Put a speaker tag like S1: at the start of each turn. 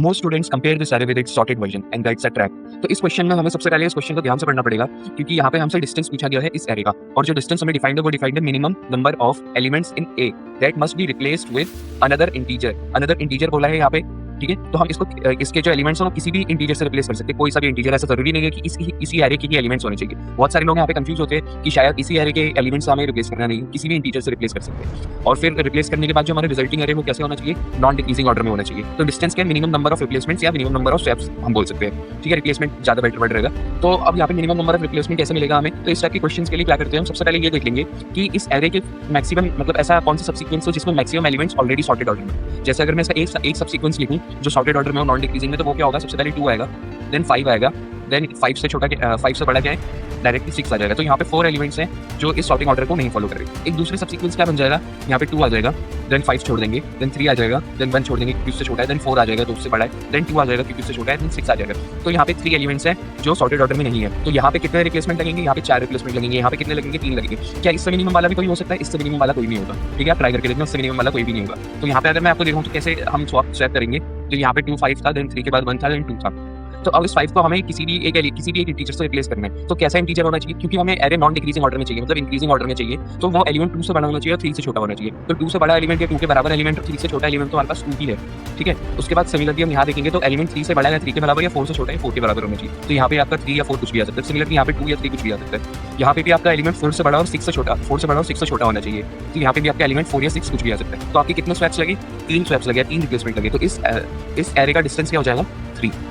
S1: Most students compare this array with its sorted version and guides a track। तो इस question में हमें सबसे पहले इस क्वेश्चन को ध्यान से पढ़ना पड़ेगा, क्योंकि यहाँ पे हमसे डिस्टेंस पूछा गया है इस एरे का, और जो डिस्टेंस हमें डिफाइंड है वो डिफाइंड है minimum number of elements in A that must be replaced with another integer बोला है यहाँ पे। ठीक है, तो हम इसके जो एलिमेंट्स हैं वो किसी भी इंटीजर से रिप्लेस कर सकते हैं, कोई सा भी इंटीजर। ऐसा जरूरी नहीं है कि इसी एरे के ही एलिमेंट्स होने चाहिए। बहुत सारे लोग यहाँ पे कंफ्यूज होते हैं कि शायद इसी एरे के एलिमेंट्स हमें रिप्लेस करना नहीं, किसी भी इंटीजर से रिप्लेस कर सकते हैं। और फिर रिप्लेस करने के बाद जो हमारे रिजल्टिंग एरे वो कैसे होना चाहिए, नॉन डिक्रीजिंग ऑर्डर में होना चाहिए। तो डिस्टेंस के मिनिमम नंबर ऑफ रिप्लेसमेंट्स या मिनिमम नंबर ऑफ स्टेप्स हम बोल सकते हैं। ठीक है, रिप्लेसमेंट ज्यादा बेटर वर्ड रहेगा। तो अब यहाँ पे मिनिमम नंबर ऑफ रिप्लेसमेंट कैसे मिलेगा हमें, तो इस टाइप के क्वेश्चन के लिए क्या करते हैं हम, सबसे पहले ये देख लेंगे कि इस एरे के मैक्सिमम मतलब ऐसा कौन सा सबसीक्वेंस हो जिसमें maximum elements already sorted order में। जैसे अगर मैं एक सबसीक्वेंस लिखूं जो सॉर्टेड ऑर्डर में हो नॉन डिक्रीजिंग में, तो वो क्या होगा, सबसे पहले 2 आएगा, देन 5 आएगा, देन 5 से बड़ा क्या है, डायरेक्टली 6 आ जाएगा। तो यहाँ पे 4 एलिमेंट्स हैं जो इस सॉर्टिंग ऑर्डर को नहीं फॉलो करेंगे। एक दूसरे सबसीक्वेंस क्या बन जाएगा, यहाँ पे 2 आ जाएगा, देन 5 छोड़ देंगे, देन 3 आ जाएगा, देन 1 छोड़ देंगे क्योंकि उससे छोटा है, देन 4 आ जाएगा तो उससे बड़ा है, देन 2 आ जाएगा क्योंकि उससे छोटा है, देन 6 आ जाएगा। तो यहाँ पे 3 एलिमेंट्स हैं जो सॉर्टेड ऑर्डर में नहीं है। तो यहाँ पे कितने रिप्लेसमेंट लगेंगे, यहाँ पे 4 रिप्लेसमेंट लगेंगे, यहाँ पे कितने लगेंगे, 3 लगेंगे। क्या इससे मिनिमम वाला भी कोई हो सकता है, इससे मिनिमम वाला कोई नहीं होगा। ठीक है, आप ट्राई करके देखना, उससे मिनिमम वाला कोई भी नहीं होगा। तो यहाँ पे अगर मैं आपको देखूँ तो कैसे हम स्वैप करेंगे, तो यहाँ पे 2 5 था, देन 3 के बाद 1 था, देन 2 था। तो अब इस 5 को हमें किसी भी एक इंटीजर से रिप्लेस करना है। तो कैसा इंटीजर होना चाहिए, क्योंकि हमें एरे नॉन डिक्रीजिंग ऑर्डर में चाहिए, मतलब इंक्रीजिंग ऑर्डर में चाहिए, तो वो एलिमेंट 2 से बड़ा होना चाहिए और 3 से छोटा होना चाहिए। तो 2 से बड़ा एलिमेंट या 2 के बराबर एलिमेंट और 3 से छोटा एलिमेंट तो हमारे पास 2 ही है। ठीक है, उसके बाद सिमिलरली हम यहाँ देखेंगे तो एलिमेंट 3 से बड़ा है 3 के बराबर, या 4 से छोटा है 4 के बराबर होना चाहिए। तो यहाँ पे आपका 3 या 4 कुछ भी आ सकता है। सिमिलरली यहाँ पे 2 या 3 कुछ भी आ सकता है। यहाँ पे भी आपका एलिमेंट 4 से बड़ा और 6 से छोटा, 4 से बड़ा और 6 से छोटा होना चाहिए। तो यहाँ पे भी आपका एलिमेंट 4 या 6 कुछ भी आ सकता है। तो आपके कितने स्वैप्स लगे, 3 स्वैप्स लगे, 3 रिप्लेसमेंट लगे। तो इस एरे का डिस्टेंस क्या हो जाएगा, 3।